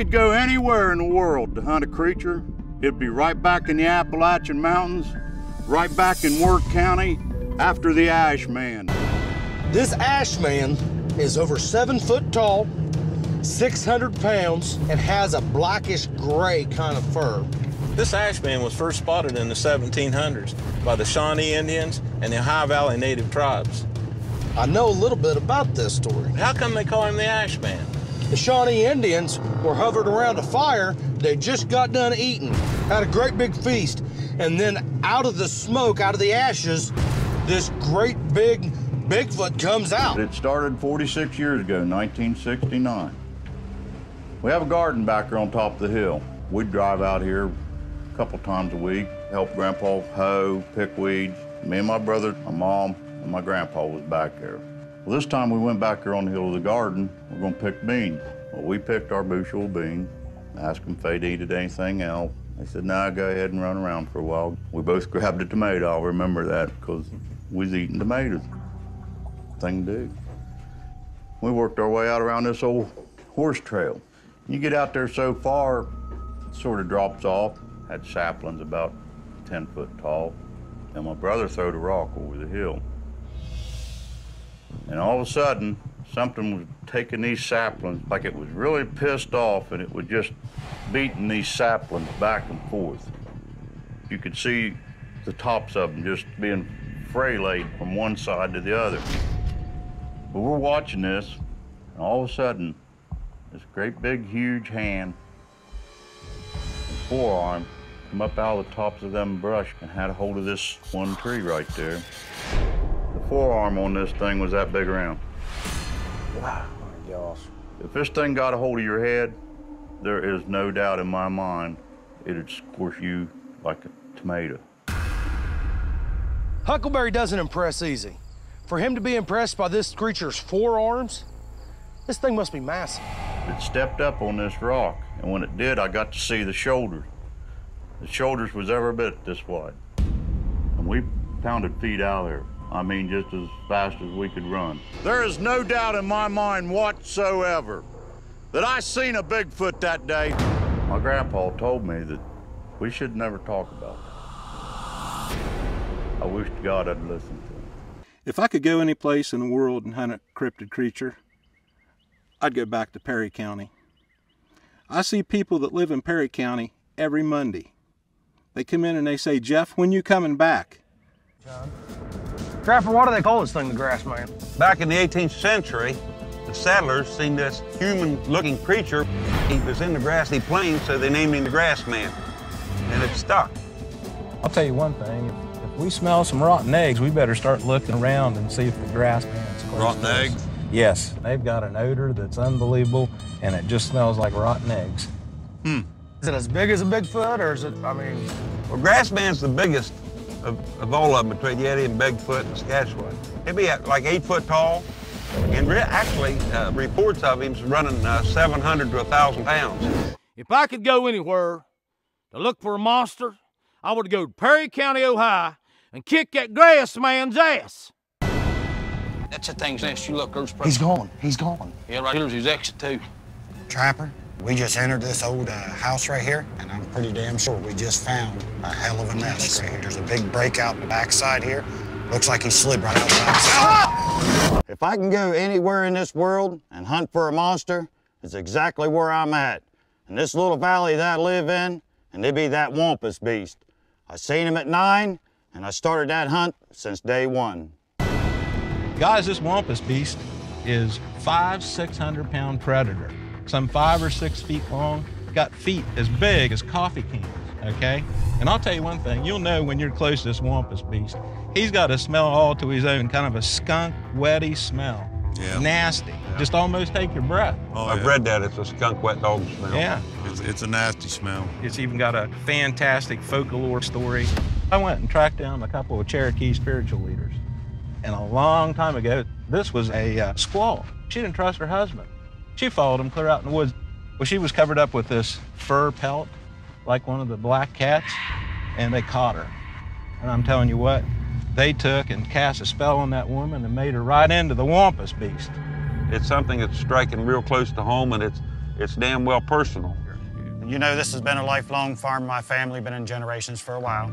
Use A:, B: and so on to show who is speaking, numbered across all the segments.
A: could go anywhere in the world to hunt a creature, it'd be right back in the Appalachian Mountains, right back in Wirt County, after the Ash Man.
B: This Ash Man is over 7 foot tall, 600 pounds, and has a blackish gray kind of fur.
C: This Ash Man was first spotted in the 1700s by the Shawnee Indians and the Ohio Valley Native tribes.
B: I know a little bit about this story.
C: How come they call him the Ash Man?
B: The Shawnee Indians were hovered around a fire they just got done eating, had a great big feast, and then out of the smoke, out of the ashes, this great big Bigfoot comes out.
A: It started 46 years ago, 1969. We have a garden back here on top of the hill. We'd drive out here a couple times a week, help Grandpa hoe, pick weeds. Me and my brother, my mom, and my grandpa was back there. Well, this time we went back here on the hill of the garden. We're gonna pick beans. Well, we picked our bushel of beans, asked them if they'd eaten anything else. They said, "No, go ahead and run around for a while." We both grabbed a tomato. I'll remember that because we was eating tomatoes. Thing to do. We worked our way out around this old horse trail. You get out there so far, it sort of drops off. Had saplings about 10 foot tall. And my brother throwed a rock over the hill. And all of a sudden, something was taking these saplings like it was really pissed off, and it was just beating these saplings back and forth. You could see the tops of them just being fraylaid from one side to the other. But we're watching this, and all of a sudden, this great big huge hand and forearm come up out of the tops of them brush and had a hold of this one tree right there. The forearm on this thing was that big around.
B: Wow, my gosh.
A: If this thing got a hold of your head, there is no doubt in my mind it'd squish you like a tomato.
B: Huckleberry doesn't impress easy. For him to be impressed by this creature's forearms, this thing must be massive.
A: It stepped up on this rock, and when it did, I got to see the shoulders. The shoulders was every bit this wide. And we pounded feet out of there. I mean, just as fast as we could run. There is no doubt in my mind whatsoever that I seen a Bigfoot that day. My grandpa told me that we should never talk about it. I wish to God I'd listened to him.
D: If I could go any place in the world and hunt a cryptid creature, I'd go back to Perry County. I see people that live in Perry County every Monday. They come in and they say, "Jeff, when you coming back?"
B: John. Trapper, why do they call this thing the Grass Man?
E: Back in the 18th century, the settlers seen this human-looking creature. He was in the grassy plains, so they named him the Grass Man, and it stuck.
C: I'll tell you one thing, if we smell some rotten eggs, we better start looking around and see if the Grass Man's close
F: Rotten
C: to us.
F: eggs?
C: Yes, they've got an odor that's unbelievable, and it just smells like rotten eggs.
B: Is it as big as a Bigfoot, or is it, I mean...
E: Well, Grass Man's the biggest of all of them between Yeti and Bigfoot and Saskatchewan. He'd be like 8 foot tall, and actually, reports of him's running 700 to 1,000 pounds.
G: If I could go anywhere to look for a monster, I would go to Perry County, Ohio, and kick that Grass Man's ass.
H: That's the thing's nest. You look, there's...
B: He's gone. He's gone.
H: Yeah, right here's his exit, too.
I: Trapper, we just entered this old house right here, and I'm pretty damn sure we just found a hell of a nest right here. There's a big breakout in the backside here. Looks like he slid right out the backside. If I can go anywhere in this world and hunt for a monster, it's exactly where I'm at. In this little valley that I live in, and it be that Wampus beast. I seen him at 9, and I started that hunt since day 1.
C: Guys, this Wampus beast is 600-pound predator, some 5 or 6 feet long, got feet as big as coffee cans, okay? And I'll tell you one thing, you'll know when you're close to this Wampus beast. He's got a smell all to his own, kind of a skunk, wetty smell.
F: Yeah.
C: Nasty. Yeah. Just almost take your breath.
E: Oh, I've read that. It's a skunk wet dog smell.
C: Yeah.
F: It's a nasty smell.
C: It's even got a fantastic folklore story. I went and tracked down a couple of Cherokee spiritual leaders. And a long time ago, this was a squaw. She didn't trust her husband. She followed him clear out in the woods. Well, she was covered up with this fur pelt, like one of the black cats, and they caught her. And I'm telling you what, they took and cast a spell on that woman and made her right into the Wampus beast.
E: It's something that's striking real close to home, and it's damn well personal.
I: You know, this has been a lifelong farm in my family, been in generations for a while.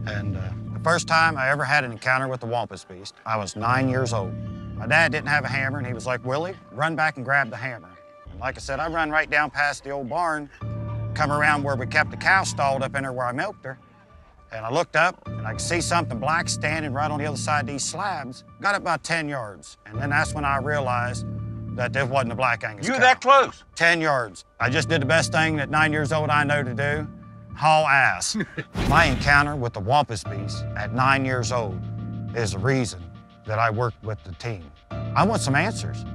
I: And the first time I ever had an encounter with the Wampus beast, I was 9 years old. My dad didn't have a hammer, and he was like, Willie, run back and grab the hammer. And like I said, I run right down past the old barn, come around where we kept the cow stalled up in there where I milked her. And I looked up, and I could see something black standing right on the other side of these slabs. Got it about 10 yards. And then that's when I realized that this wasn't a black Angus
E: You were
I: cow.
E: that close?
I: 10 yards. I just did the best thing at 9 years old I know to do, haul ass. My encounter with the Wampus beast at 9 years old is the reason that I worked with the team. I want some answers.